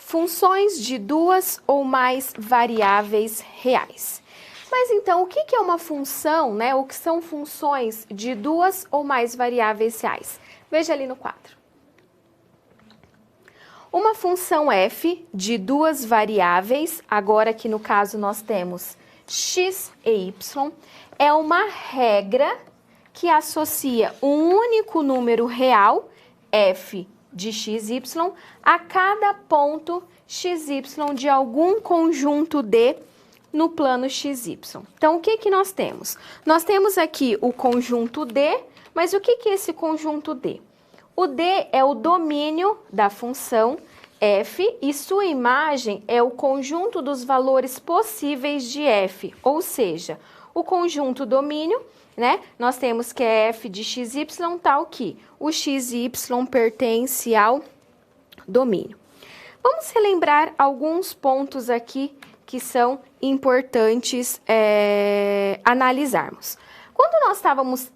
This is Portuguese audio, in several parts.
funções de duas ou mais variáveis reais. Mas então, o que é uma função, né? O que são funções de duas ou mais variáveis reais? Veja ali no quadro. Uma função f de duas variáveis, agora aqui no caso nós temos x e y, é uma regra que associa um único número real, f de x, y, a cada ponto x, y de algum conjunto D no plano x, y. Então, o que nós temos? Nós temos aqui o conjunto D, mas o que é esse conjunto D? O D é o domínio da função f e sua imagem é o conjunto dos valores possíveis de f, ou seja, o conjunto domínio, né? Nós temos que é f de x, y, tal que o x e y pertence ao domínio. Vamos relembrar alguns pontos aqui que são importantes analisarmos. Quando nós estávamos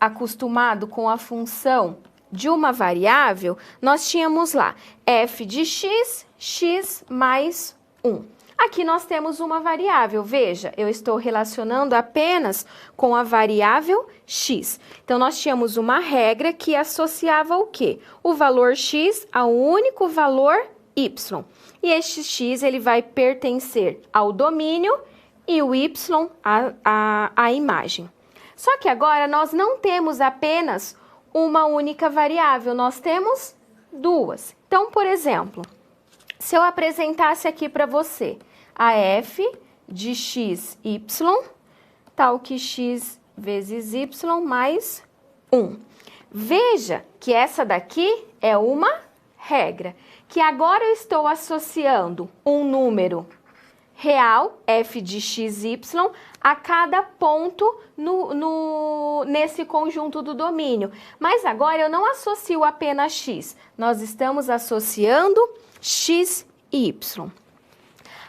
acostumados com a função de uma variável, nós tínhamos lá f de x, x mais 1. Aqui nós temos uma variável, veja, eu estou relacionando apenas com a variável x. Então, nós tínhamos uma regra que associava o quê? O valor x ao único valor y. E este x, ele vai pertencer ao domínio e o y à imagem. Só que agora nós não temos apenas uma única variável, nós temos duas. Então, por exemplo, se eu apresentasse aqui para você a f de x, y, tal que x vezes y mais 1. Veja que essa daqui é uma regra, que agora eu estou associando um número real, f de x, y, a cada ponto nesse conjunto do domínio. Mas agora eu não associo apenas x, nós estamos associando x e y.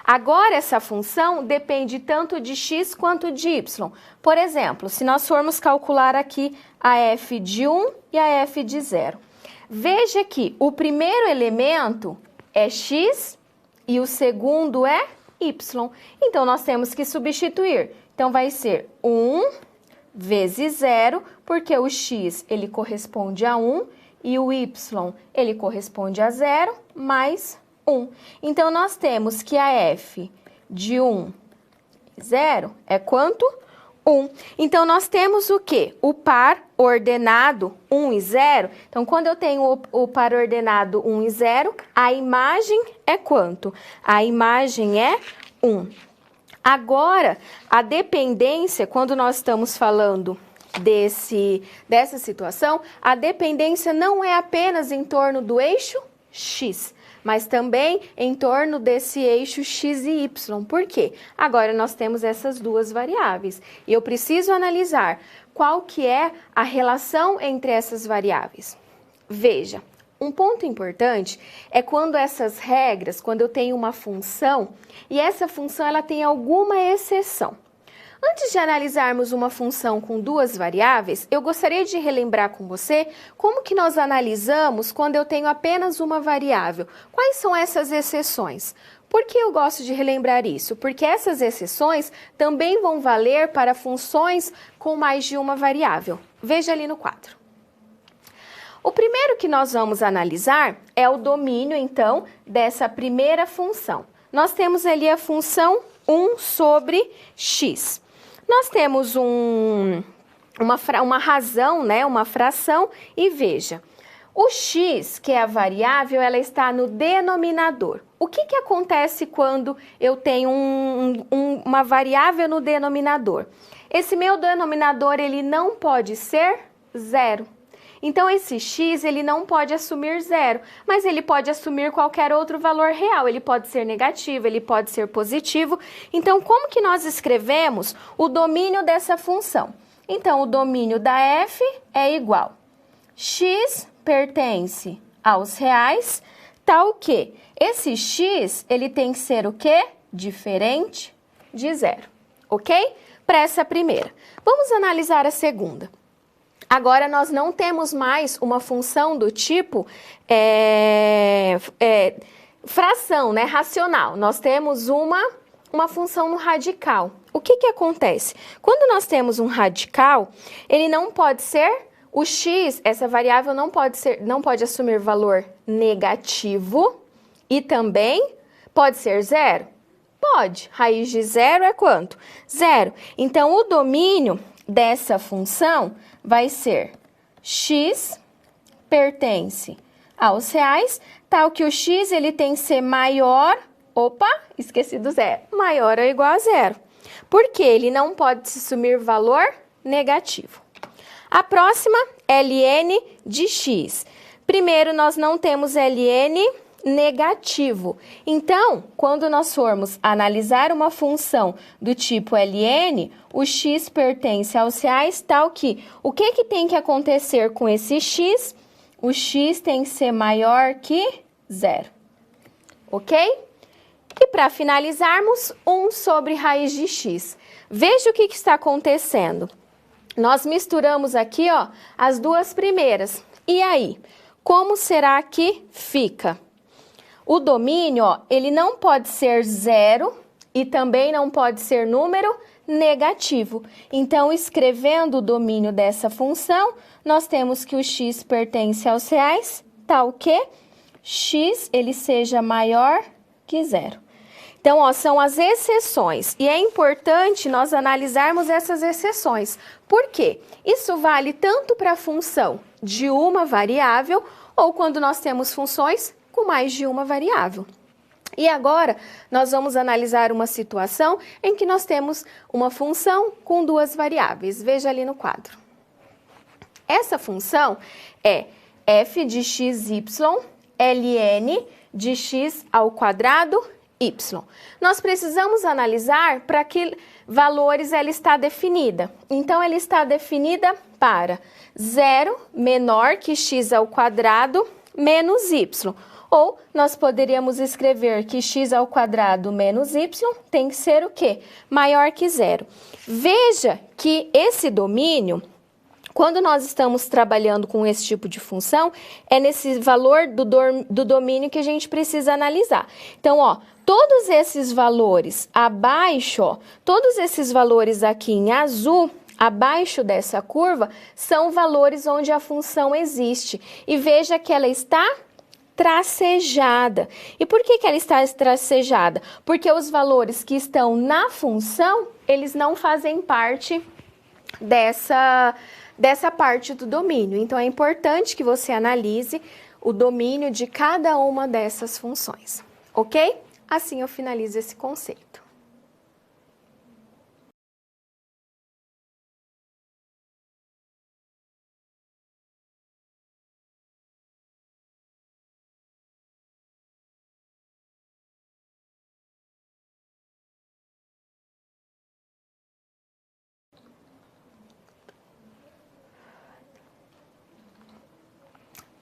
Agora, essa função depende tanto de x quanto de y. Por exemplo, se nós formos calcular aqui a f de 1 e a f de 0. Veja que o primeiro elemento é x e o segundo é y. Então, nós temos que substituir. Então, vai ser 1 vezes 0, porque o x ele corresponde a 1 e o y ele corresponde a 0, mais 1. Então, nós temos que a f de 1 e 0 é quanto? 1. Então, nós temos o quê? O par ordenado 1 e 0. Então, quando eu tenho o par ordenado 1 e 0, a imagem é quanto? A imagem é 1. Agora, a dependência, quando nós estamos falando dessa situação, a dependência não é apenas em torno do eixo x, mas também em torno desse eixo x e y. Por quê? Agora nós temos essas duas variáveis e eu preciso analisar qual que é a relação entre essas variáveis. Veja, um ponto importante é quando essas regras, quando eu tenho uma função e essa função ela tem alguma exceção. Antes de analisarmos uma função com duas variáveis, eu gostaria de relembrar com você como que nós analisamos quando eu tenho apenas uma variável. Quais são essas exceções? Por que eu gosto de relembrar isso? Porque essas exceções também vão valer para funções com mais de uma variável. Veja ali no quadro. O primeiro que nós vamos analisar é o domínio, então, dessa primeira função. Nós temos ali a função 1 sobre x. Nós temos uma razão, né, uma fração, e veja, o x, que é a variável, ela está no denominador. O que acontece quando eu tenho uma variável no denominador? Esse meu denominador, ele não pode ser zero. Então, esse x, ele não pode assumir zero, mas ele pode assumir qualquer outro valor real. Ele pode ser negativo, ele pode ser positivo. Então, como que nós escrevemos o domínio dessa função? Então, o domínio da f é igual. X pertence aos reais, tal que esse x, ele tem que ser o quê? Diferente de zero, ok? Para essa primeira. Vamos analisar a segunda. Agora, nós não temos mais uma função do tipo fração, né, racional. Nós temos uma função no radical. O que que acontece? Quando nós temos um radical, ele não pode ser, o x, essa variável não pode assumir valor negativo e também pode ser zero? Pode. Raiz de zero é quanto? Zero. Então, o domínio dessa função vai ser x pertence aos reais, tal que o x ele tem que ser maior, opa, esqueci do zero, maior ou igual a zero. Porque ele não pode assumir valor negativo. A próxima, ln de x. Primeiro, nós não temos ln negativo. Então, quando nós formos analisar uma função do tipo ln, o x pertence aos reais, tal que o que tem que acontecer com esse x? O x tem que ser maior que zero. Ok? E para finalizarmos, 1 sobre raiz de x. Veja o que está acontecendo. Nós misturamos aqui, ó, as duas primeiras. E aí, como será que fica? O domínio, ó, ele não pode ser zero e também não pode ser número negativo. Então, escrevendo o domínio dessa função, nós temos que o x pertence aos reais, tal que x ele seja maior que zero. Então, ó, são as exceções e é importante nós analisarmos essas exceções. Por quê? Isso vale tanto para a função de uma variável ou quando nós temos funções com mais de uma variável. E agora, nós vamos analisar uma situação em que nós temos uma função com duas variáveis. Veja ali no quadro. Essa função é f de xy ln de x ao quadrado y. Nós precisamos analisar para que valores ela está definida. Então, ela está definida para 0 menor que x ao quadrado menos y. Ou nós poderíamos escrever que x ao quadrado menos y tem que ser o quê? Maior que zero. Veja que esse domínio, quando nós estamos trabalhando com esse tipo de função, é nesse valor do domínio que a gente precisa analisar. Então, ó, todos esses valores abaixo, ó, todos esses valores aqui em azul, abaixo dessa curva, são valores onde a função existe. E veja que ela está tracejada. E por que ela está tracejada? Porque os valores que estão na função, eles não fazem parte dessa parte do domínio. Então, é importante que você analise o domínio de cada uma dessas funções, ok? Assim eu finalizo esse conceito.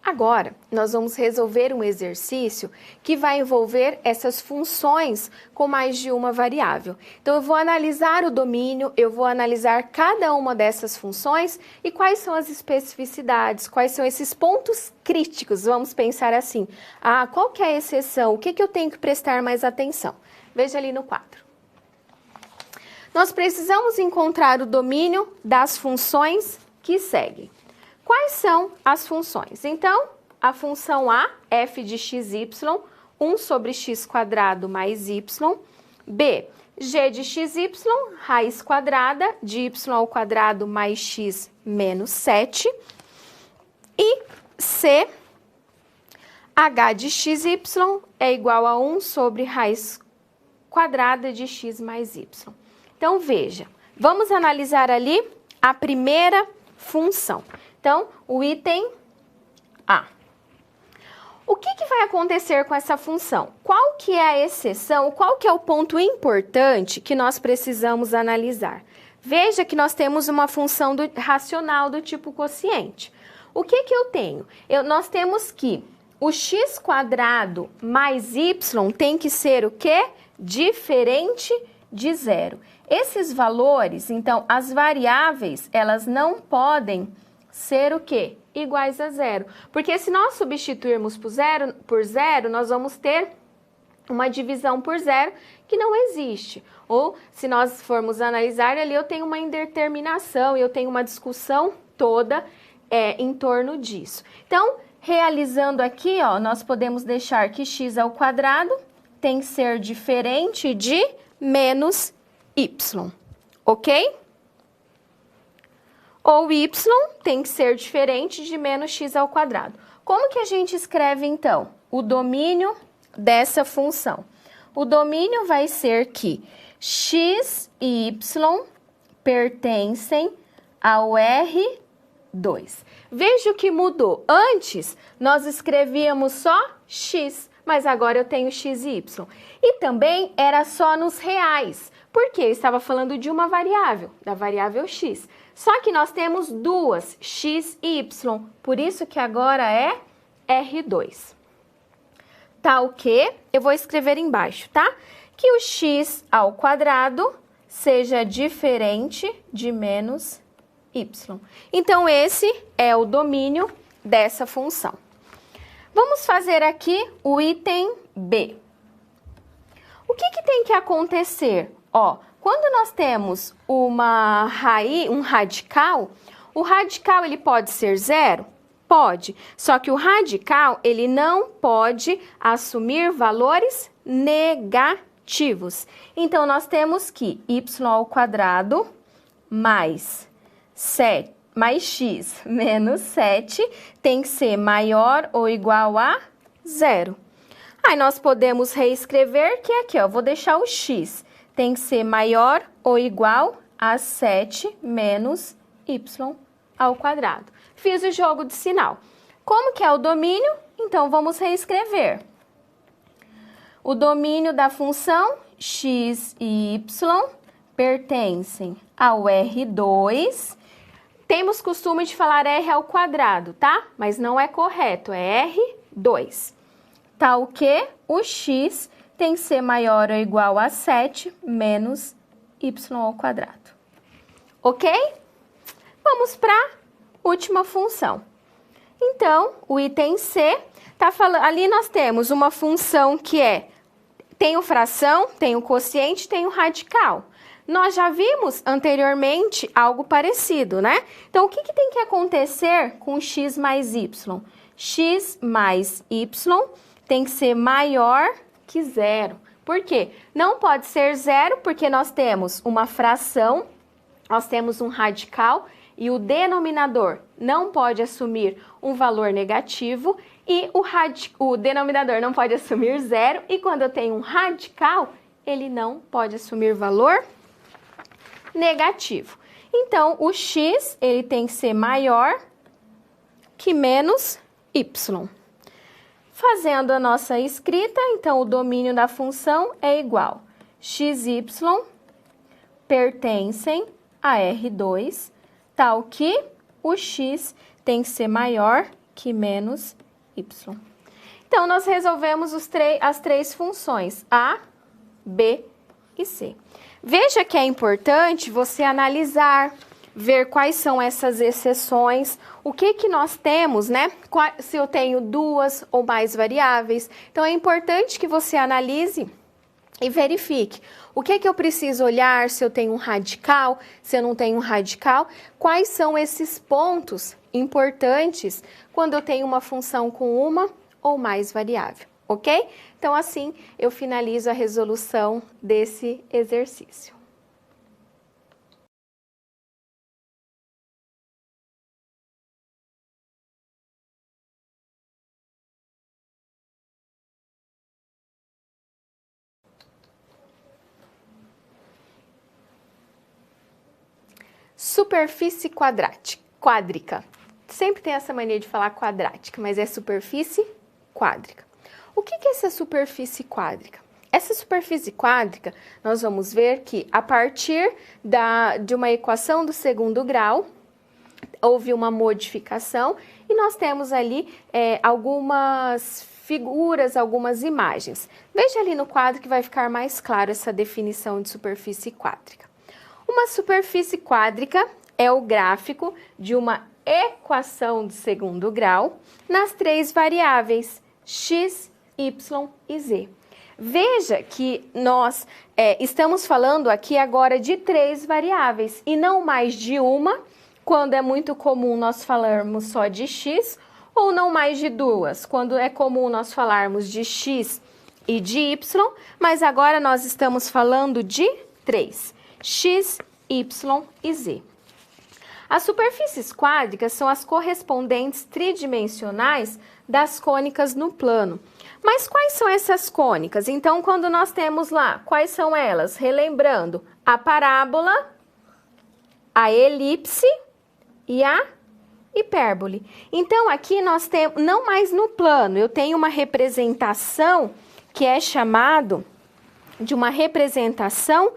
Agora, nós vamos resolver um exercício que vai envolver essas funções com mais de uma variável. Então, eu vou analisar o domínio, eu vou analisar cada uma dessas funções e quais são as especificidades, quais são esses pontos críticos, vamos pensar assim. Ah, qual que é a exceção? O que eu tenho que prestar mais atenção? Veja ali no quadro. Nós precisamos encontrar o domínio das funções que seguem. Quais são as funções? Então, a função A, f de xy, 1 sobre x quadrado mais y. B, g de xy, raiz quadrada de y ao quadrado mais x menos 7. E C, h de xy é igual a 1 sobre raiz quadrada de x mais y. Então, veja, vamos analisar ali a primeira função. Então, o item A. O que vai acontecer com essa função? Qual que é a exceção? Qual que é o ponto importante que nós precisamos analisar? Veja que nós temos uma função racional do tipo quociente. O que eu tenho? Nós temos que o x quadrado mais y tem que ser o quê? Diferente de zero. Esses valores, então, as variáveis, elas não podem ser o quê? Iguais a zero. Porque se nós substituirmos por zero, nós vamos ter uma divisão por zero que não existe. Ou, se nós formos analisar ali, eu tenho uma indeterminação, eu tenho uma discussão toda em torno disso. Então, realizando aqui, ó, nós podemos deixar que x ao quadrado tem que ser diferente de menos y, ok? Ou y tem que ser diferente de menos x ao quadrado. Como que a gente escreve, então, o domínio dessa função? O domínio vai ser que x e y pertencem ao R2. Veja o que mudou. Antes, nós escrevíamos só x, mas agora eu tenho x e y. E também era só nos reais, porque eu estava falando de uma variável, da variável x. Só que nós temos duas, x e y, por isso que agora é R2. Tá o quê? Eu vou escrever embaixo, tá? Que o x ao quadrado seja diferente de menos y. Então, esse é o domínio dessa função. Vamos fazer aqui o item B. O que tem que acontecer? Ó, quando nós temos uma raiz, um radical, o radical ele pode ser zero? Pode, só que o radical ele não pode assumir valores negativos. Então, nós temos que y ao quadrado mais x menos 7 tem que ser maior ou igual a zero. Aí, nós podemos reescrever que é aqui, ó, vou deixar o x tem que ser maior ou igual a 7 menos y ao quadrado. Fiz o jogo de sinal. Como que é o domínio? Então, vamos reescrever. O domínio da função x e y pertencem ao R2. Temos costume de falar R ao quadrado, tá? Mas não é correto, é R2. Tá o quê? O x tem que ser maior ou igual a 7 menos y ao quadrado. Ok? Vamos para a última função. Então, o item C, tá falando, ali nós temos uma função que tem o fração, tem o quociente, tem o radical. Nós já vimos anteriormente algo parecido, né? Então, o que tem que acontecer com x mais y? X mais y tem que ser maior que zero. Por quê? Não pode ser zero porque nós temos uma fração, nós temos um radical e o denominador não pode assumir um valor negativo e o denominador não pode assumir zero e quando eu tenho um radical, ele não pode assumir valor negativo. Então, o x ele tem que ser maior que menos y. Fazendo a nossa escrita, então, o domínio da função é igual. X e y pertencem a R2, tal que o x tem que ser maior que menos y. Então, nós resolvemos as três funções, A, B e C. Veja que é importante você analisar, ver quais são essas exceções, o que nós temos, né? Se eu tenho duas ou mais variáveis. Então, é importante que você analise e verifique o que eu preciso olhar, se eu tenho um radical, se eu não tenho um radical, quais são esses pontos importantes quando eu tenho uma função com uma ou mais variável, ok? Então, assim, eu finalizo a resolução desse exercício. Superfície quádrica. Sempre tem essa mania de falar quadrática, mas é superfície quádrica. O que é essa superfície quádrica? Essa superfície quádrica, nós vamos ver que a partir de uma equação do segundo grau, houve uma modificação e nós temos ali algumas figuras, algumas imagens. Veja ali no quadro que vai ficar mais claro essa definição de superfície quádrica. Uma superfície quádrica é o gráfico de uma equação de segundo grau nas três variáveis x, y e z. Veja que nós estamos falando aqui agora de 3 variáveis e não mais de uma, quando é muito comum nós falarmos só de x, ou não mais de 2, quando é comum nós falarmos de x e de y, mas agora nós estamos falando de 3, x, y e z. As superfícies quádricas são as correspondentes tridimensionais das cônicas no plano. Mas quais são essas cônicas? Então, quando nós temos lá, quais são elas? Relembrando, a parábola, a elipse e a hipérbole. Então, aqui nós temos, não mais no plano, eu tenho uma representação que é chamado de uma representação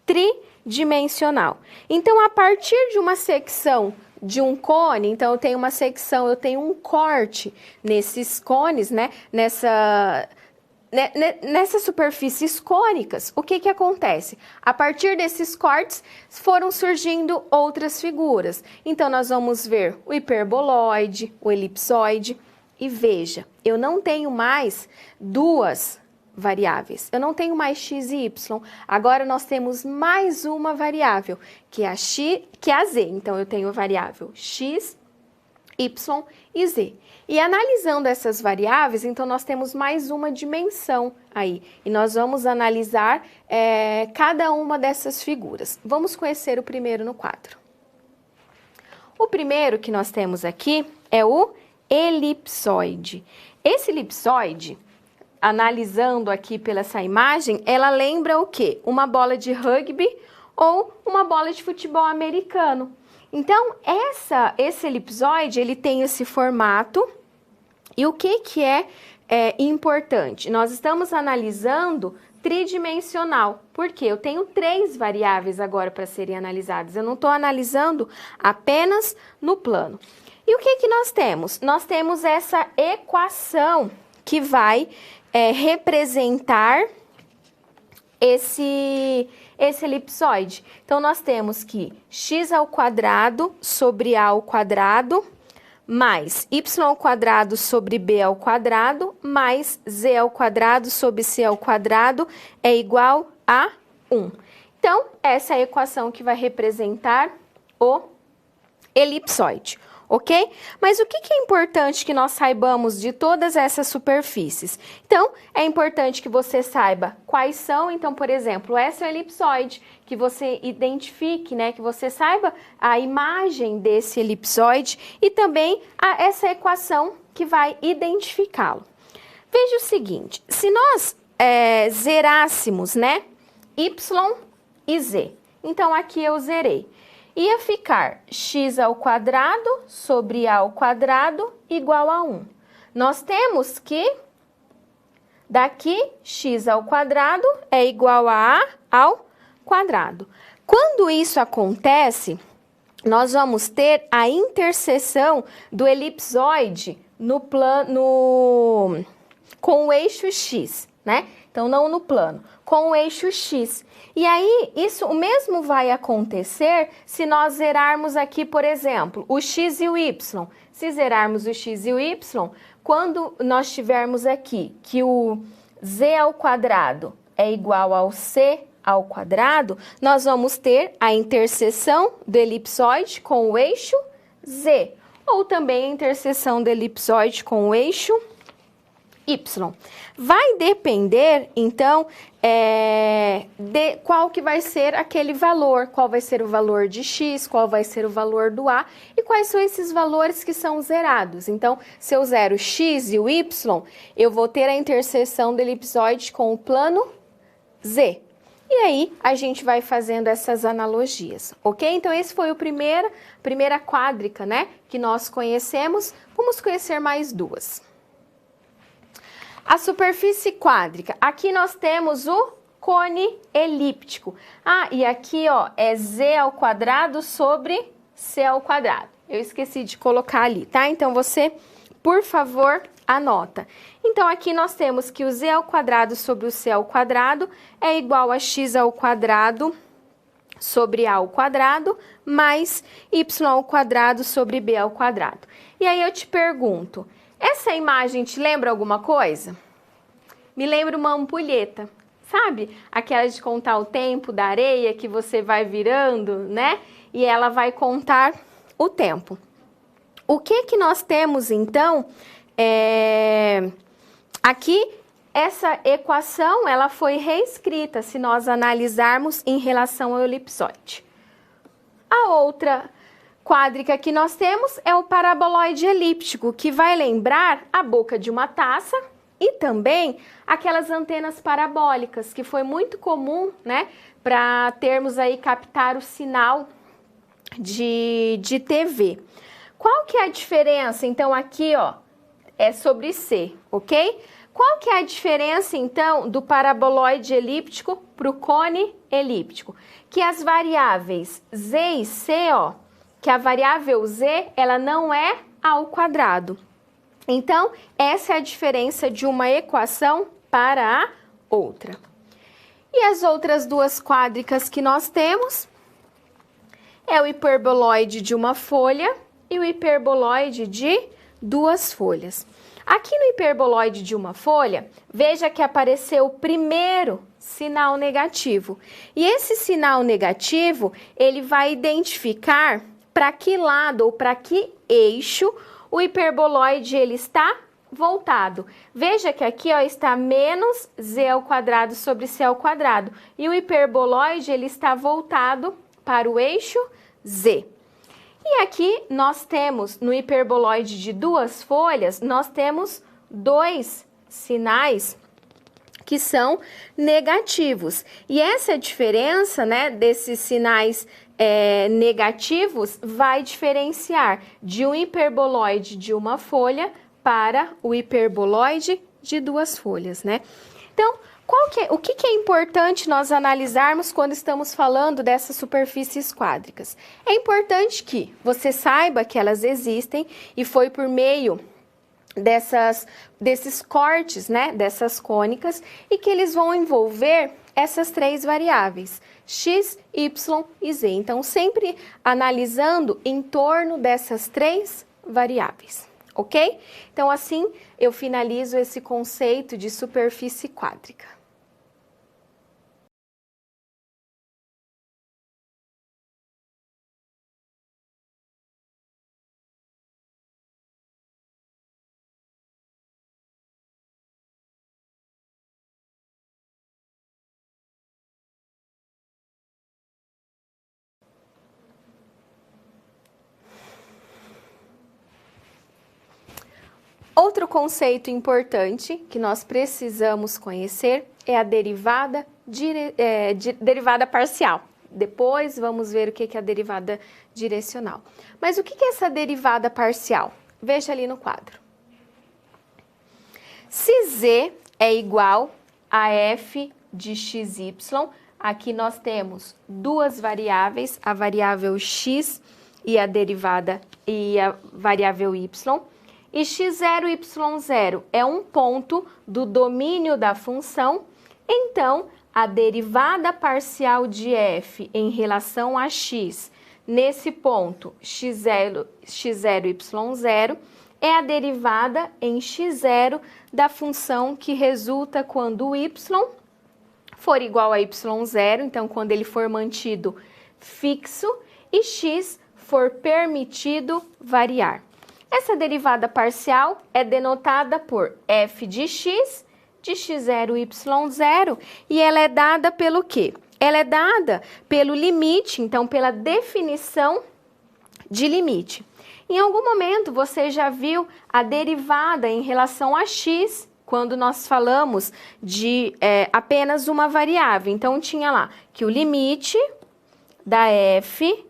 tridimensional. Então, a partir de uma secção de um cone, então eu tenho uma secção, eu tenho um corte nesses cones, né? Nessas superfícies cônicas, o que acontece? A partir desses cortes foram surgindo outras figuras. Então, nós vamos ver o hiperboloide, o elipsoide. E veja, eu não tenho mais 2 variáveis. Eu não tenho mais x e y. Agora nós temos mais uma variável, que é a z. Então eu tenho a variável x, y e z. E analisando essas variáveis, então nós temos mais uma dimensão aí. E nós vamos analisar cada uma dessas figuras. Vamos conhecer o primeiro no quadro. O primeiro que nós temos aqui é o elipsoide. Esse elipsoide, analisando aqui pela essa imagem, ela lembra o quê? Uma bola de rugby ou uma bola de futebol americano. Então, esse elipsoide, ele tem esse formato. E o que é importante? Nós estamos analisando tridimensional, porque eu tenho 3 variáveis agora para serem analisadas. Eu não estou analisando apenas no plano. E o que nós temos? Nós temos essa equação que vai representar esse elipsoide. Então, nós temos que x ao quadrado sobre a ao quadrado mais y ao quadrado sobre b ao quadrado mais z ao quadrado sobre c ao quadrado é igual a 1. Então, essa é a equação que vai representar o elipsoide. Ok? Mas o que é importante que nós saibamos de todas essas superfícies? Então, é importante que você saiba quais são. Então, por exemplo, essa é o elipsoide, que você identifique, né? Que você saiba a imagem desse elipsoide e também essa equação que vai identificá-lo. Veja o seguinte, se nós zerássemos, né? Y e Z. Então, aqui eu zerei. Ia ficar x ao quadrado sobre a ao quadrado igual a 1. Nós temos que, daqui, x ao quadrado é igual a ao quadrado. Quando isso acontece, nós vamos ter a interseção do elipsoide com o eixo x, né? Então, não no plano, com o eixo x. E aí, o mesmo vai acontecer se nós zerarmos aqui, por exemplo, o x e o y. Se zerarmos o x e o y, quando nós tivermos aqui que o z ao quadrado é igual ao c ao quadrado, nós vamos ter a interseção do elipsoide com o eixo z, ou também a interseção do elipsoide com o eixo y. Vai depender, então, de qual que vai ser aquele valor, qual vai ser o valor de x, qual vai ser o valor do a e quais são esses valores que são zerados. Então, se eu zero x e o y, eu vou ter a interseção do elipsoide com o plano z. E aí, a gente vai fazendo essas analogias, ok? Então, esse foi a primeira quádrica, né, que nós conhecemos. Vamos conhecer mais 2. A superfície quádrica, aqui nós temos o cone elíptico. E aqui, ó, é z ao quadrado sobre c ao quadrado. Eu esqueci de colocar ali, tá? Então, você, por favor, anota. Então, aqui nós temos que o z ao quadrado sobre o c ao quadrado é igual a x ao quadrado sobre a ao quadrado mais y ao quadrado sobre b ao quadrado. E aí eu te pergunto, essa imagem te lembra alguma coisa? Me lembra uma ampulheta, sabe? Aquela de contar o tempo da areia que você vai virando, né? E ela vai contar o tempo. O que que nós temos, então, aqui, essa equação, ela foi reescrita, se nós analisarmos em relação ao elipsoide. A outra quádrica que nós temos é o paraboloide elíptico, que vai lembrar a boca de uma taça e também aquelas antenas parabólicas, que foi muito comum, né, para termos aí captar o sinal de TV. Qual que é a diferença, então, aqui, ó, é sobre C, ok? Qual que é a diferença, então, do paraboloide elíptico para o cone elíptico? Que as variáveis Z e C, ó, que a variável Z, ela não é ao quadrado. Então, essa é a diferença de uma equação para a outra. E as outras duas quádricas que nós temos é o hiperboloide de uma folha e o hiperboloide de duas folhas. Aqui no hiperboloide de uma folha, veja que apareceu o primeiro sinal negativo. E esse sinal negativo, ele vai identificar para que lado ou para que eixo o hiperboloide ele está voltado. Veja que aqui, ó, está menos z ao quadrado sobre c ao quadrado. E o hiperboloide ele está voltado para o eixo z. E aqui nós temos, no hiperboloide de duas folhas, nós temos dois sinais que são negativos. E essa diferença, né, desses sinais negativos vai diferenciar de um hiperboloide de uma folha para o hiperboloide de duas folhas, né? Então, o que é importante nós analisarmos quando estamos falando dessas superfícies quádricas? É importante que você saiba que elas existem e foi por meio desses cortes, né, dessas cônicas, e que eles vão envolver essas três variáveis, x, y e z. Então, sempre analisando em torno dessas três variáveis, ok? Então, assim, eu finalizo esse conceito de superfície quádrica. Outro conceito importante que nós precisamos conhecer é a derivada parcial. Depois vamos ver o que é a derivada direcional. Mas o que é essa derivada parcial? Veja ali no quadro. Se z é igual a f de xy, aqui nós temos duas variáveis, a variável x e a variável y. E x0 e y0 é um ponto do domínio da função, então a derivada parcial de f em relação a x, nesse ponto x0 e y0, é a derivada em x0 da função que resulta quando o y for igual a y0, então quando ele for mantido fixo, e x for permitido variar. Essa derivada parcial é denotada por f de x, de x0 e y0, e ela é dada pelo quê? Ela é dada pelo limite, então pela definição de limite. Em algum momento você já viu a derivada em relação a x, quando nós falamos de apenas uma variável. Então tinha lá que o limite da f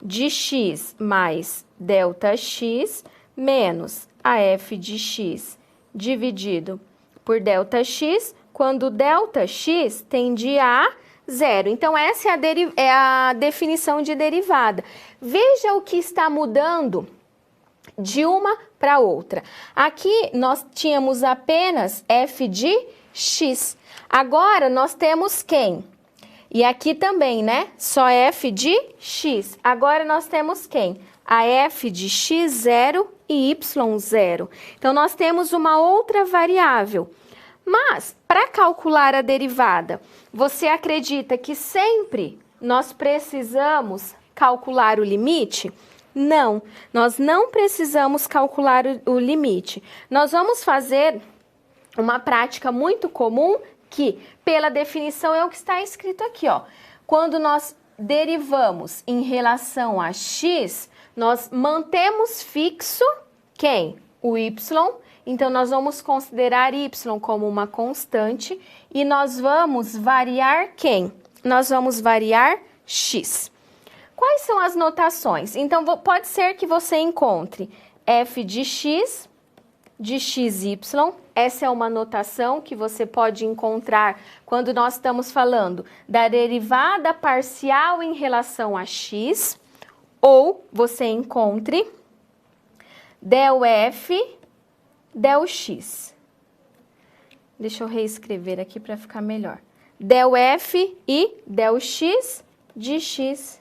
de x mais ΔX menos a f de x dividido por ΔX, quando ΔX tende a zero. Então, essa é a definição de derivada. Veja o que está mudando de uma para outra. Aqui, nós tínhamos apenas f de x. Agora, nós temos quem? E aqui também, né? Só f de x. Agora, nós temos quem? A f de x0 e y0. Então, nós temos uma outra variável. Mas, para calcular a derivada, você acredita que sempre nós precisamos calcular o limite? Não, nós não precisamos calcular o limite. Nós vamos fazer uma prática muito comum que, pela definição, é o que está escrito aqui, ó. Quando nós derivamos em relação a x, nós mantemos fixo quem? O y. Então, nós vamos considerar y como uma constante e nós vamos variar quem? Nós vamos variar x. Quais são as notações? Então, pode ser que você encontre f de x xy. Essa é uma notação que você pode encontrar quando nós estamos falando da derivada parcial em relação a x, ou você encontre del f del x. Deixa eu reescrever aqui para ficar melhor. Del f e del x de x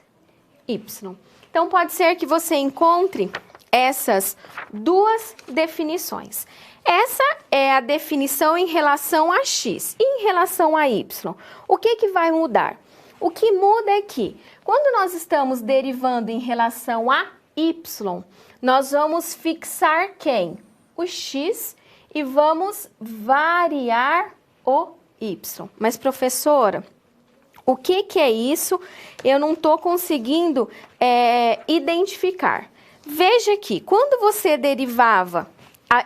y. Então, pode ser que você encontre essas duas definições. Essa é a definição em relação a x. E em relação a y, o que vai mudar? O que muda é que, quando nós estamos derivando em relação a y, nós vamos fixar quem? O x e vamos variar o y. Mas, professora, o que é isso? Eu não estou conseguindo identificar. Veja aqui, quando você derivava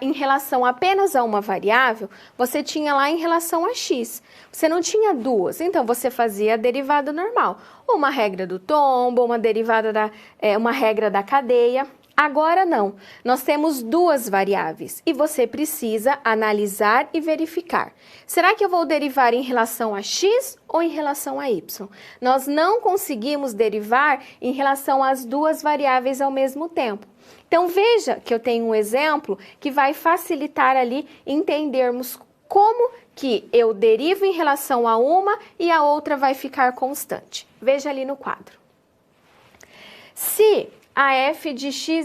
em relação apenas a uma variável, você tinha lá em relação a x. Você não tinha duas, então você fazia a derivada normal. Uma regra do tombo, uma derivada uma regra da cadeia. Agora não, nós temos duas variáveis e você precisa analisar e verificar. Será que eu vou derivar em relação a x ou em relação a y? Nós não conseguimos derivar em relação às duas variáveis ao mesmo tempo. Então veja que eu tenho um exemplo que vai facilitar ali entendermos como que eu derivo em relação a uma e a outra vai ficar constante. Veja ali no quadro. Se a f de xy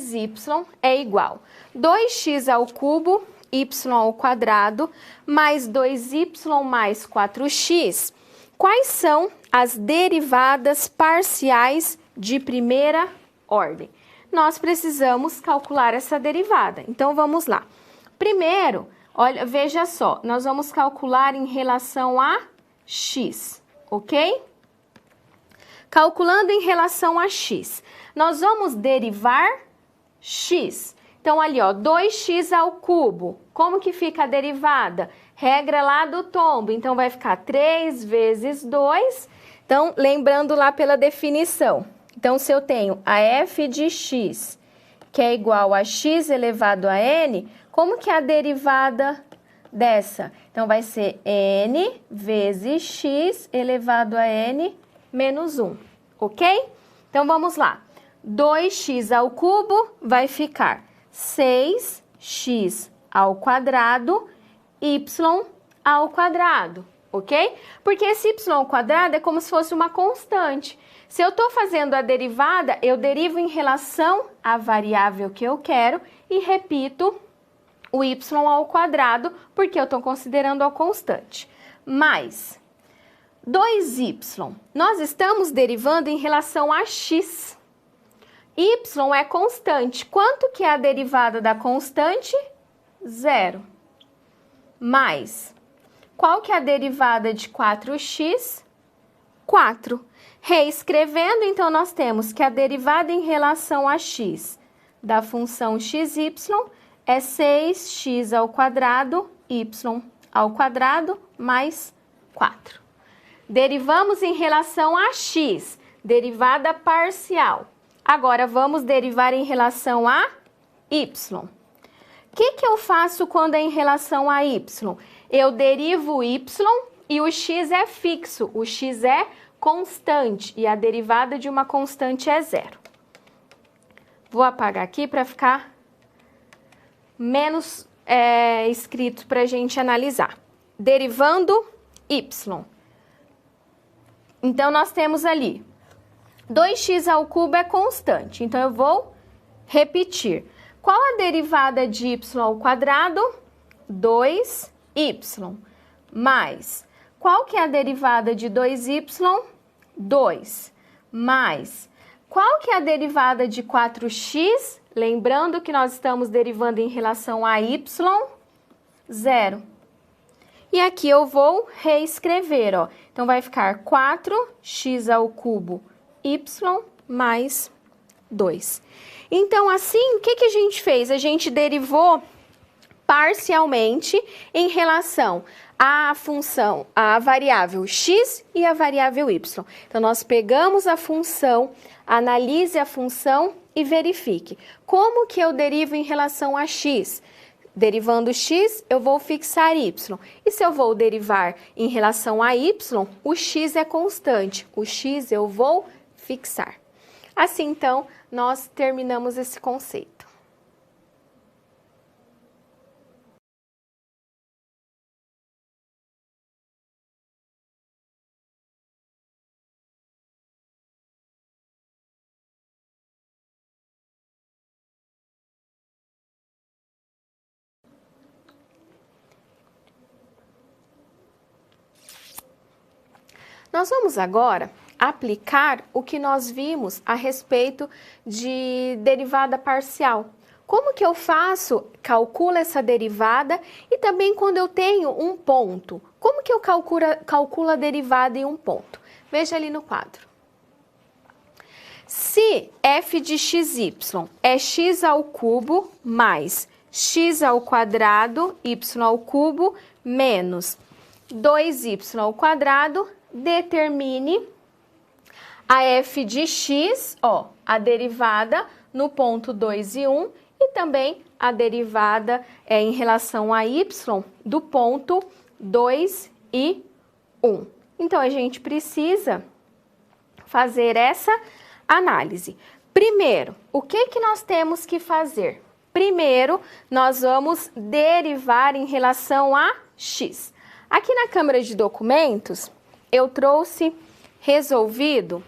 é igual a 2x ao cubo, y ao quadrado, mais 2y mais 4x. Quais são as derivadas parciais de primeira ordem? Nós precisamos calcular essa derivada. Então, vamos lá. Primeiro, olha, veja só, nós vamos calcular em relação a x, ok? Calculando em relação a x, nós vamos derivar x. Então, ali, ó, 2x ao cubo. Como que fica a derivada? Regra lá do tombo. Então, vai ficar 3 vezes 2. Então, lembrando lá pela definição. Então, se eu tenho a f de x, que é igual a x elevado a n, como que é a derivada dessa? Então, vai ser n vezes x elevado a n menos 1, ok? Então, vamos lá. 2x ao cubo vai ficar 6x ao quadrado, y ao quadrado, ok? Porque esse y ao quadrado é como se fosse uma constante. Se eu estou fazendo a derivada, eu derivo em relação à variável que eu quero e repito o y ao quadrado, porque eu estou considerando a constante. Mais 2y, nós estamos derivando em relação a x. Y é constante. Quanto que é a derivada da constante? 0. Mais, qual que é a derivada de 4x? 4. Reescrevendo, então, nós temos que a derivada em relação a x da função xy é 6x ao quadrado, y ao quadrado, mais 4. Derivamos em relação a x, derivada parcial. Agora, vamos derivar em relação a y. O que eu faço quando é em relação a y? Eu derivo o y e o x é fixo, o x é constante e a derivada de uma constante é 0. Vou apagar aqui para ficar menos escrito para a gente analisar. Derivando y. Então, nós temos ali 2x ao cubo é constante, então eu vou repetir. Qual a derivada de y ao quadrado? 2y. mais, qual que é a derivada de 2y? 2, mais, qual que é a derivada de 4x? Lembrando que nós estamos derivando em relação a y, 0. E aqui eu vou reescrever, ó. Então, vai ficar 4x ao cubo y mais 2. Então, assim, o que que a gente fez? A gente derivou parcialmente em relação à função, à variável x e à variável y. Então, nós pegamos a função, analise a função e verifique. Como que eu derivo em relação a x? Derivando x, eu vou fixar y. E se eu vou derivar em relação a y, o x é constante. O x eu vou fixar. Assim, então, nós terminamos esse conceito. Nós vamos agora aplicar o que nós vimos a respeito de derivada parcial. Como que eu faço? Calculo essa derivada e também quando eu tenho um ponto. Como que eu calculo a derivada em um ponto? Veja ali no quadro. Se f de xy é x ao cubo mais x ao quadrado, y ao cubo, menos 2y ao quadrado, determine a f de x, ó, a derivada no ponto 2 e 1 e também a derivada em relação a y do ponto 2 e 1. Então, a gente precisa fazer essa análise. Primeiro, o que que nós temos que fazer? Primeiro, nós vamos derivar em relação a x. Aqui na Câmara de Documentos, eu trouxe resolvido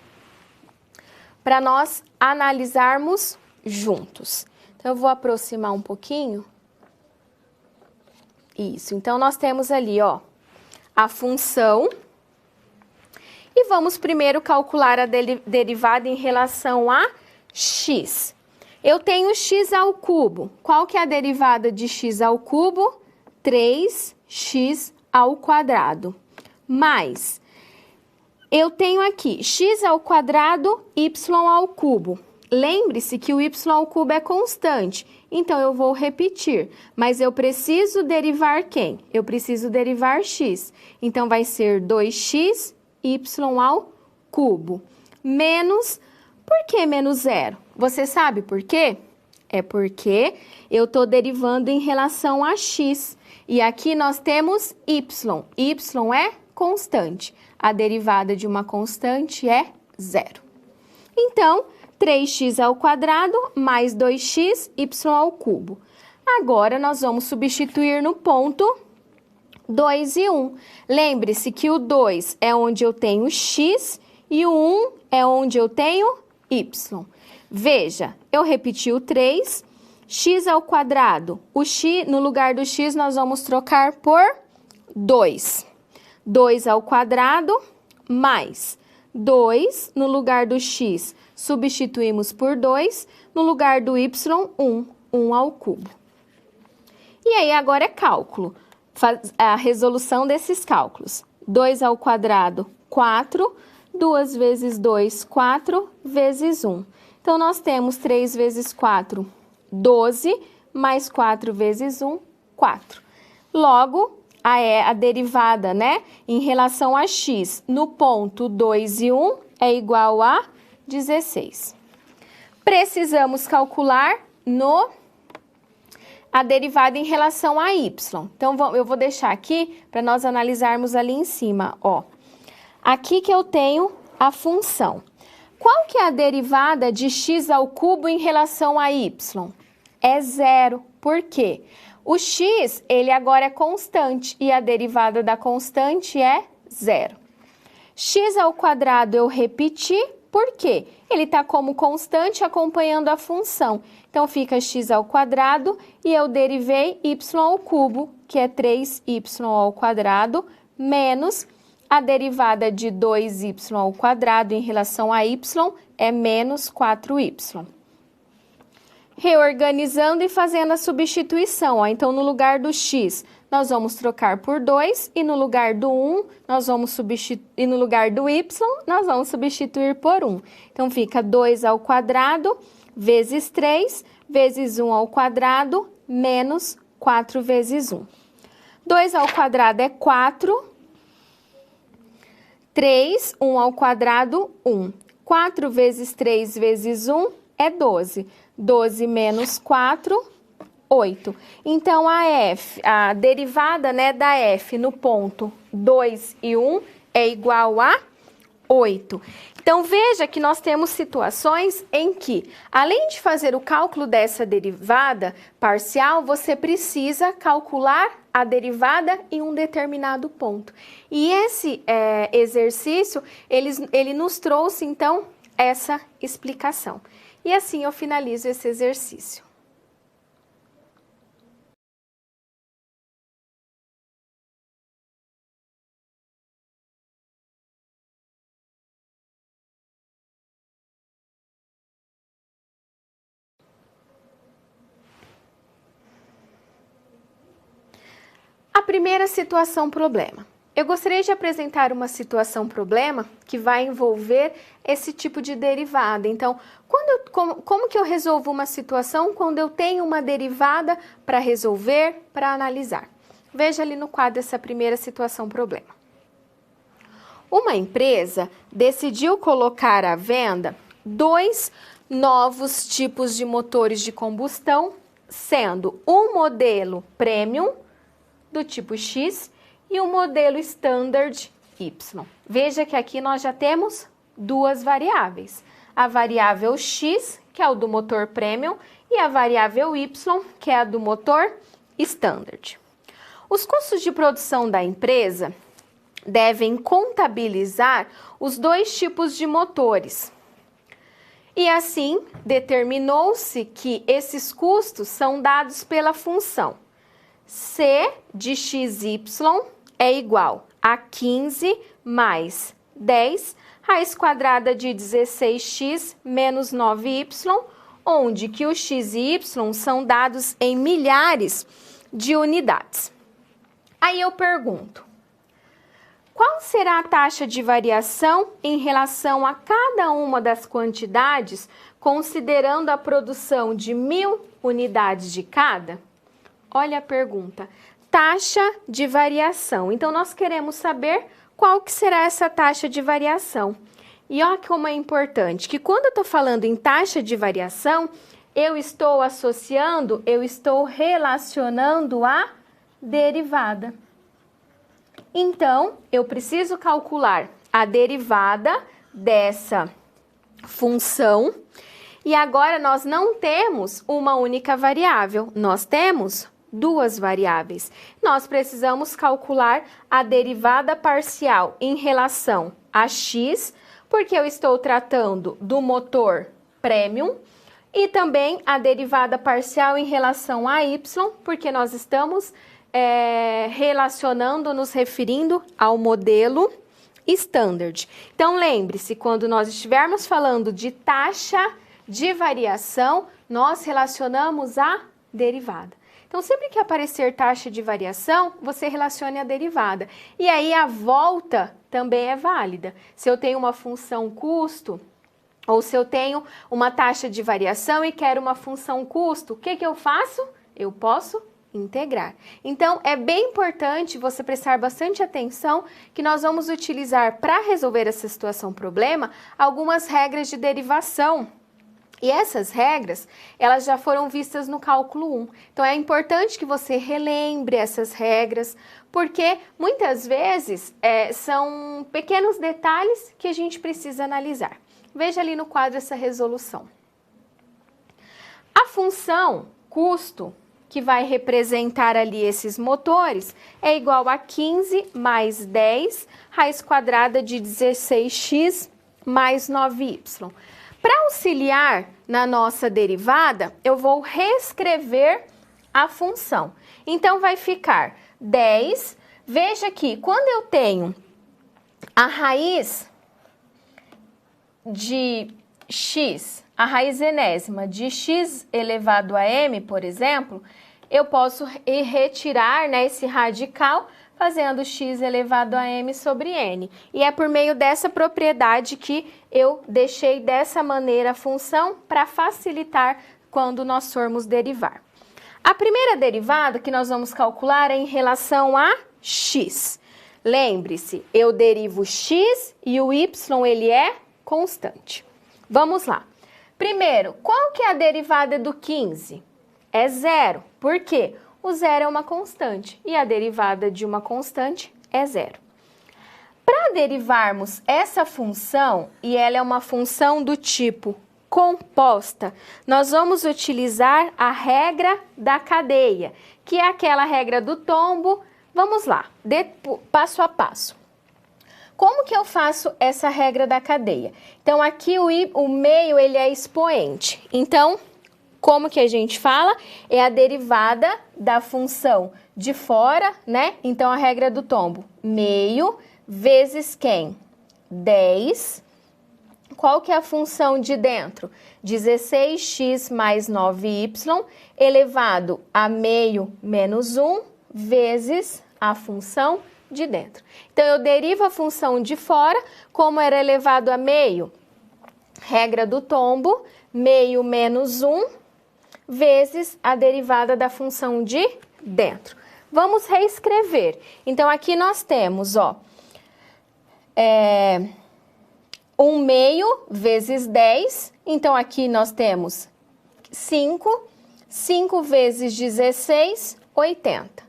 para nós analisarmos juntos. Então, eu vou aproximar um pouquinho. Isso, então nós temos ali, ó, a função. E vamos primeiro calcular a derivada em relação a x. Eu tenho x ao cubo. Qual que é a derivada de x ao cubo? 3x ao quadrado. Mais, eu tenho aqui x ao quadrado, y ao cubo. Lembre-se que o y ao cubo é constante, então eu vou repetir. Mas eu preciso derivar quem? Eu preciso derivar x. Então, vai ser 2x y ao cubo. Menos, por que menos 0? Você sabe por quê? É porque eu estou derivando em relação a x. E aqui nós temos y. Y é constante. A derivada de uma constante é 0. Então, 3x ao quadrado mais 2x y ao cubo. Agora, nós vamos substituir no ponto 2 e 1. Lembre-se que o 2 é onde eu tenho x e o 1 é onde eu tenho y. Veja, eu repeti o 3, x ao quadrado. O x, no lugar do x, nós vamos trocar por 2. 2 ao quadrado mais 2, no lugar do x, substituímos por 2, no lugar do y, 1, 1 ao cubo. E aí, agora é cálculo. A resolução desses cálculos. 2 ao quadrado, 4. 2 vezes 2, 4, vezes 1. Então, nós temos 3 vezes 4, 12, mais 4 vezes 1, 4. Logo, a derivada, né, em relação a x no ponto 2 e 1 é igual a 16. Precisamos calcular a derivada em relação a y. Então, eu vou deixar aqui para nós analisarmos ali em cima, ó. Aqui que eu tenho a função. Qual que é a derivada de x ao cubo em relação a y? É 0. Por quê? O x, ele agora é constante e a derivada da constante é 0. X ao quadrado eu repeti, Por quê? Ele está como constante acompanhando a função. Então, fica x ao quadrado e eu derivei y ao cubo, que é 3y ao quadrado, menos a derivada de 2y ao quadrado em relação a y é menos 4y. Reorganizando e fazendo a substituição, ó. Então, no lugar do x, nós vamos trocar por 2 e no lugar do 1, nós vamos substituir, e no lugar do y, nós vamos substituir por 1. Então, fica 2 ao quadrado vezes 3 vezes 1 ao quadrado menos 4 vezes 1. 2 ao quadrado é 4, 3, 1 ao quadrado, 1. 4 vezes 3 vezes 1 é 12. 12 menos 4, 8. Então, a derivada, né, da f no ponto 2 e 1 é igual a 8. Então, veja que nós temos situações em que, além de fazer o cálculo dessa derivada parcial, você precisa calcular a derivada em um determinado ponto. E esse exercício, ele nos trouxe, então, essa explicação. E assim eu finalizo esse exercício. A primeira situação problema. Eu gostaria de apresentar uma situação problema que vai envolver esse tipo de derivada. Então, como que eu resolvo uma situação quando eu tenho uma derivada para resolver, para analisar? Veja ali no quadro essa primeira situação problema. Uma empresa decidiu colocar à venda 2 novos tipos de motores de combustão, sendo um modelo Premium do tipo X e um modelo Standard Y. Veja que aqui nós já temos duas variáveis. A variável X, que é o do motor Premium, e a variável Y, que é a do motor Standard. Os custos de produção da empresa devem contabilizar os dois tipos de motores. E assim, determinou-se que esses custos são dados pela função C de XY é igual a 15 mais 10 raiz quadrada de 16x menos 9y, onde que o x e y são dados em milhares de unidades. Aí eu pergunto, qual será a taxa de variação em relação a cada uma das quantidades, considerando a produção de 1000 unidades de cada? Olha a pergunta, taxa de variação. Então, nós queremos saber qual que será essa taxa de variação. E olha como é importante, que quando eu estou falando em taxa de variação, eu estou associando, eu estou relacionando a derivada. Então, eu preciso calcular a derivada dessa função. E agora, nós não temos uma única variável, nós temos duas variáveis. Nós precisamos calcular a derivada parcial em relação a x, porque eu estou tratando do motor Premium, e também a derivada parcial em relação a y, porque nós estamos relacionando, nos referindo ao modelo Standard. Então, lembre-se, quando nós estivermos falando de taxa de variação, nós relacionamos a derivada. Então, sempre que aparecer taxa de variação, você relacione a derivada. E aí, a volta também é válida. Se eu tenho uma função custo, ou se eu tenho uma taxa de variação e quero uma função custo, o que eu faço? Eu posso integrar. Então, é bem importante você prestar bastante atenção que nós vamos utilizar para resolver essa situação problema algumas regras de derivação. E essas regras, elas já foram vistas no cálculo 1. Então, é importante que você relembre essas regras, porque muitas vezes são pequenos detalhes que a gente precisa analisar. Veja ali no quadro essa resolução. A função custo, que vai representar ali esses motores, é igual a 15 mais 10 raiz quadrada de 16x mais 9y. Para auxiliar na nossa derivada, eu vou reescrever a função. Então, vai ficar 10. Veja que quando eu tenho a raiz de x, a raiz enésima de x elevado a m, por exemplo, eu posso retirar, né, esse radical fazendo x elevado a m sobre n. E é por meio dessa propriedade que eu deixei dessa maneira a função para facilitar quando nós formos derivar. A primeira derivada que nós vamos calcular é em relação a x. Lembre-se, eu derivo x e o y ele é constante. Vamos lá. Primeiro, qual que é a derivada do 15? É zero. Por quê? O zero é uma constante e a derivada de uma constante é zero. Para derivarmos essa função, e ela é uma função do tipo composta, nós vamos utilizar a regra da cadeia, que é aquela regra do tombo. Vamos lá, passo a passo. Como que eu faço essa regra da cadeia? Então, aqui o meio ele é expoente. Então, como que a gente fala? É a derivada da função de fora, né? Então, a regra do tombo, meio vezes quem? 10. Qual que é a função de dentro? 16x mais 9y elevado a meio menos 1 vezes a função de dentro. Então, eu derivo a função de fora, como era elevado a meio, regra do tombo, meio menos 1 vezes a derivada da função de dentro. Vamos reescrever. Então, aqui nós temos, ó, 1 meio vezes 10. Então, aqui nós temos 5. 5 vezes 16, 80.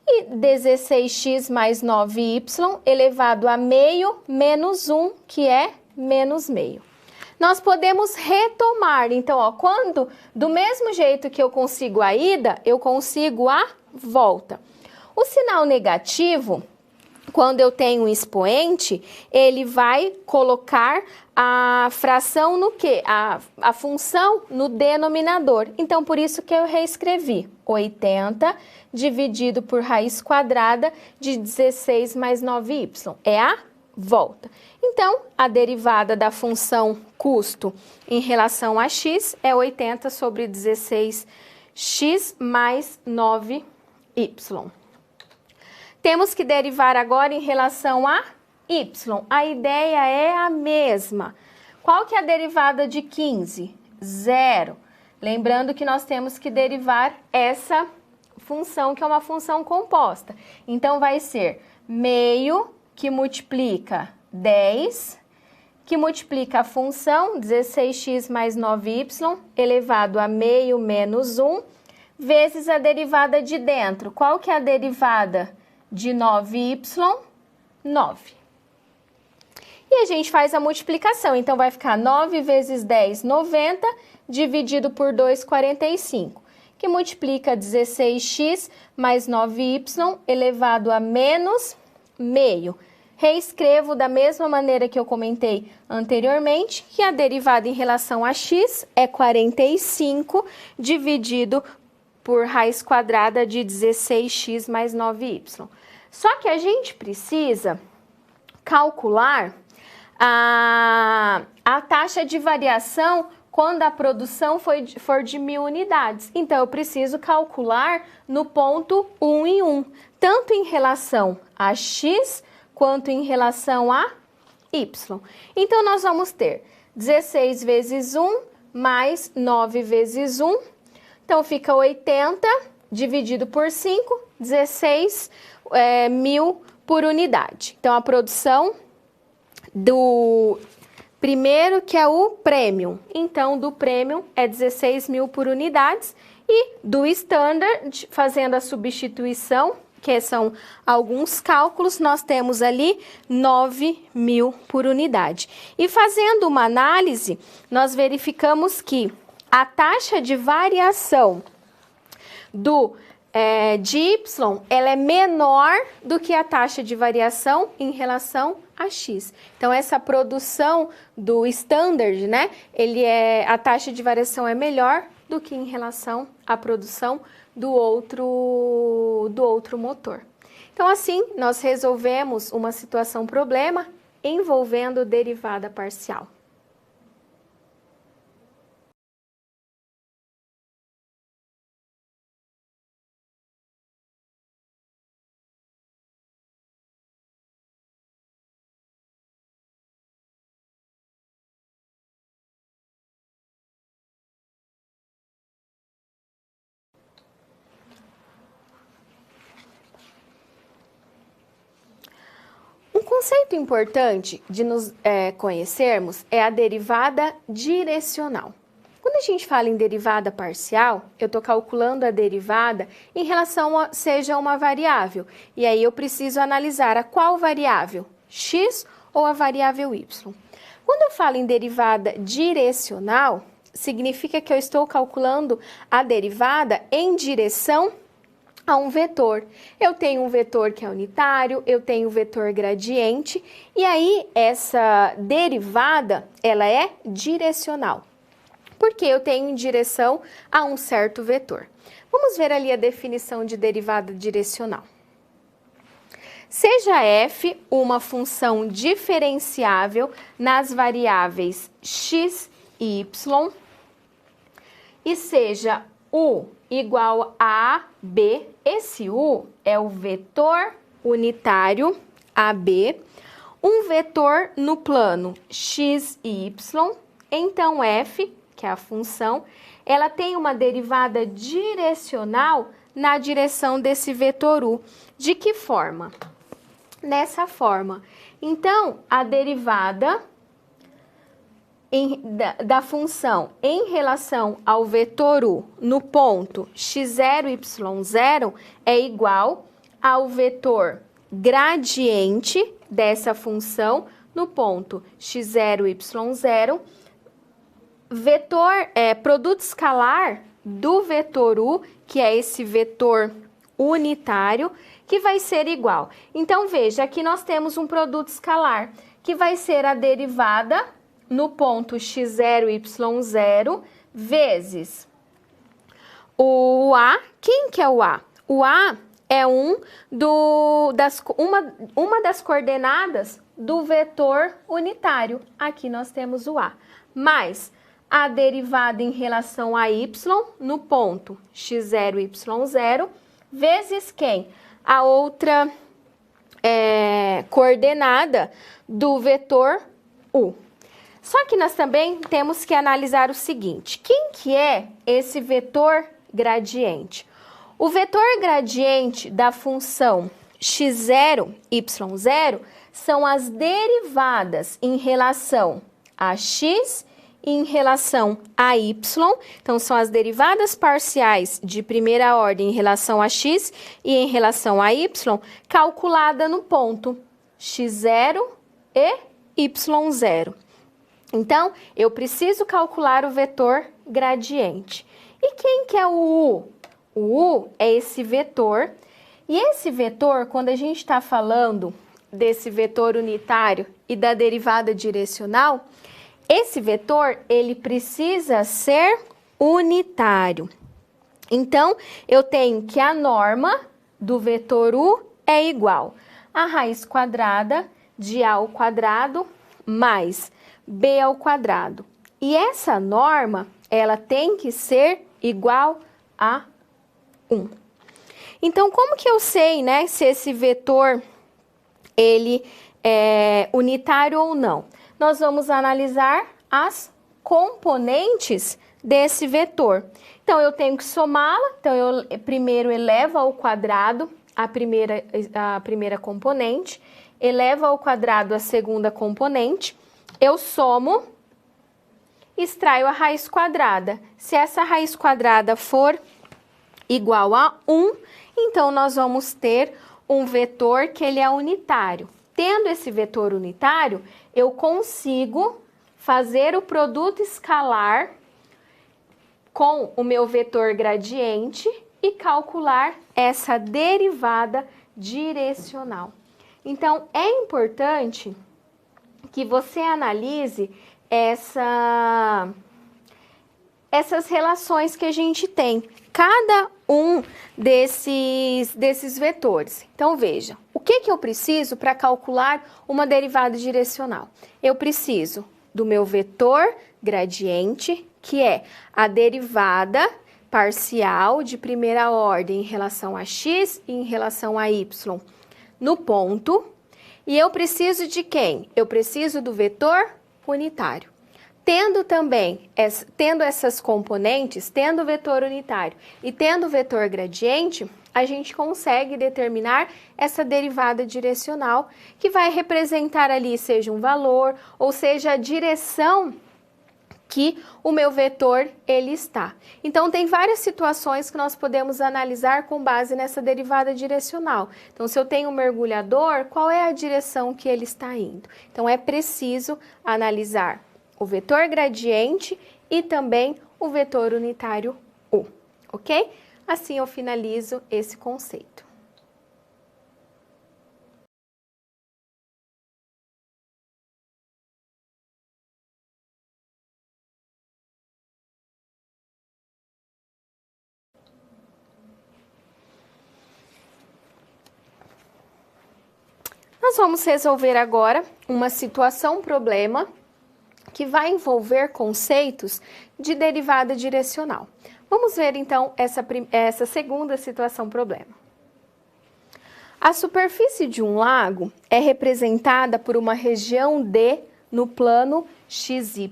E 16x mais 9y elevado a meio menos 1, que é menos meio. Nós podemos retomar, então, ó, quando, do mesmo jeito que eu consigo a ida, eu consigo a volta. O sinal negativo, quando eu tenho um expoente, ele vai colocar a fração no quê? A função no denominador. Então, por isso que eu reescrevi 80 dividido por raiz quadrada de 16 mais 9y. É a volta. Então, a derivada da função custo em relação a x é 80 sobre 16x mais 9y. Temos que derivar agora em relação a y. A ideia é a mesma. Qual que é a derivada de 15? Zero. Lembrando que nós temos que derivar essa função, que é uma função composta. Então, vai ser meio que multiplica 10, que multiplica a função 16x mais 9y elevado a meio menos 1, vezes a derivada de dentro. Qual que é a derivada de 9y? 9. E a gente faz a multiplicação. Então, vai ficar 9 vezes 10, 90, dividido por 2, 45. Que multiplica 16x mais 9y elevado a menos meio. Reescrevo da mesma maneira que eu comentei anteriormente, que a derivada em relação a x é 45 dividido por raiz quadrada de 16x mais 9y. Só que a gente precisa calcular a taxa de variação quando a produção for de 1000 unidades. Então, eu preciso calcular no ponto 1 em 1, tanto em relação a x quanto em relação a y. Então, nós vamos ter 16 vezes 1 mais 9 vezes 1. Então, fica 80 dividido por 5, 16 mil por unidade. Então, a produção do primeiro, que é o premium. Então, do premium é 16 mil por unidades. E do standard, fazendo a substituição, que são alguns cálculos, nós temos ali 9 mil por unidade. E fazendo uma análise, nós verificamos que a taxa de variação do de y, ela é menor do que a taxa de variação em relação a x. Então, essa produção do standard, né, a taxa de variação é melhor do que em relação à produção do outro motor. Então, assim, nós resolvemos uma situação problema envolvendo derivada parcial. Um conceito importante de nos conhecermos é a derivada direcional. Quando a gente fala em derivada parcial, eu estou calculando a derivada em relação a seja uma variável. E aí eu preciso analisar a qual variável, x ou a variável y. Quando eu falo em derivada direcional, significa que eu estou calculando a derivada em direção a um vetor. Eu tenho um vetor que é unitário, eu tenho um vetor gradiente, e aí essa derivada, ela é direcional, porque eu tenho em direção a um certo vetor. Vamos ver ali a definição de derivada direcional. Seja f uma função diferenciável nas variáveis x e y, e seja u igual a b, esse u é o vetor unitário AB, um vetor no plano x e y, então f, que é a função, ela tem uma derivada direcional na direção desse vetor u. De que forma? Nessa forma. Então, a derivada da função em relação ao vetor u no ponto x0, y0 é igual ao vetor gradiente dessa função no ponto x0, y0, produto escalar do vetor u, que é esse vetor unitário, que vai ser igual. Então, veja, aqui nós temos um produto escalar, que vai ser a derivada no ponto x0, y0, vezes o A. Quem que é o A? O A é uma das coordenadas do vetor unitário. Aqui nós temos o A. Mais a derivada em relação a y no ponto x0, y0, vezes quem? A outra coordenada do vetor u. Só que nós também temos que analisar o seguinte: quem que é esse vetor gradiente? O vetor gradiente da função x0, y0 são as derivadas em relação a x e em relação a y. Então, são as derivadas parciais de primeira ordem em relação a x e em relação a y, calculada no ponto x0 e y0. Então, eu preciso calcular o vetor gradiente. E quem que é o u? O u é esse vetor. E esse vetor, quando a gente está falando desse vetor unitário e da derivada direcional, esse vetor, ele precisa ser unitário. Então, eu tenho que a norma do vetor u é igual a raiz quadrada de a ao quadrado mais b ao quadrado. E essa norma, ela tem que ser igual a 1. Então, como que eu sei, né, se esse vetor, ele é unitário ou não? Nós vamos analisar as componentes desse vetor. Então, eu tenho que somá-la. Então, eu primeiro elevo ao quadrado a primeira componente, elevo ao quadrado a segunda componente, eu somo, extraio a raiz quadrada. Se essa raiz quadrada for igual a 1, então nós vamos ter um vetor que ele é unitário. Tendo esse vetor unitário, eu consigo fazer o produto escalar com o meu vetor gradiente e calcular essa derivada direcional. Então, é importante que você analise essas relações que a gente tem, cada um desses vetores. Então, veja, o que eu preciso para calcular uma derivada direcional? Eu preciso do meu vetor gradiente, que é a derivada parcial de primeira ordem em relação a x e em relação a y no ponto. E eu preciso de quem? Eu preciso do vetor unitário. Tendo essas componentes, tendo o vetor unitário e tendo o vetor gradiente, a gente consegue determinar essa derivada direcional, que vai representar ali, seja um valor, ou seja, a direção que o meu vetor ele está. Então, tem várias situações que nós podemos analisar com base nessa derivada direcional. Então, se eu tenho um mergulhador, qual é a direção que ele está indo? Então, é preciso analisar o vetor gradiente e também o vetor unitário U, ok? Assim eu finalizo esse conceito. Nós vamos resolver agora uma situação-problema que vai envolver conceitos de derivada direcional. Vamos ver, então, essa segunda situação-problema. A superfície de um lago é representada por uma região D no plano XY,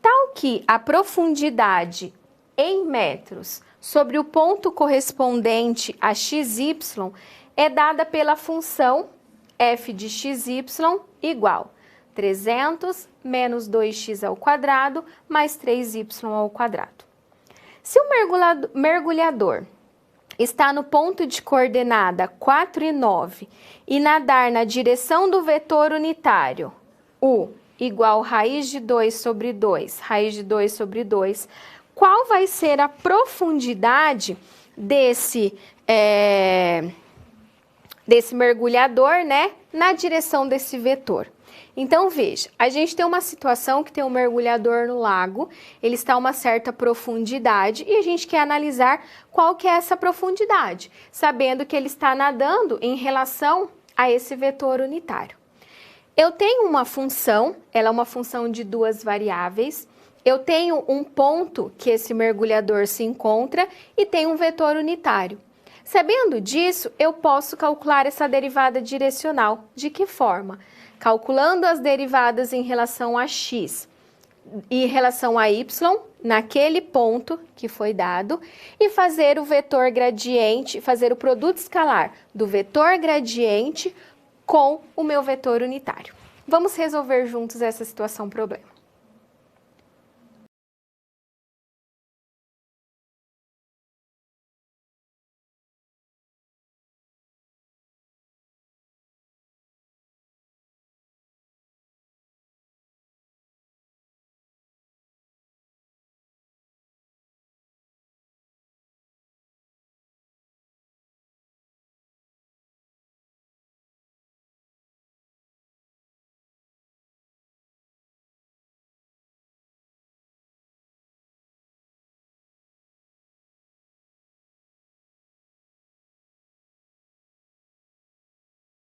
tal que a profundidade em metros sobre o ponto correspondente a XY é dada pela função f de xy igual 300 menos 2x ao quadrado mais 3y ao quadrado. Se o mergulhador está no ponto de coordenada 4 e 9 e nadar na direção do vetor unitário U igual raiz de 2 sobre 2, raiz de 2 sobre 2, qual vai ser a profundidade desse mergulhador, né, na direção desse vetor? Então, veja, a gente tem uma situação que tem um mergulhador no lago, ele está a uma certa profundidade e a gente quer analisar qual que é essa profundidade, sabendo que ele está nadando em relação a esse vetor unitário. Eu tenho uma função, ela é uma função de duas variáveis, eu tenho um ponto que esse mergulhador se encontra e tem um vetor unitário. Sabendo disso, eu posso calcular essa derivada direcional. De que forma? Calculando as derivadas em relação a x e em relação a y, naquele ponto que foi dado, e fazer o vetor gradiente, fazer o produto escalar do vetor gradiente com o meu vetor unitário. Vamos resolver juntos essa situação-problema.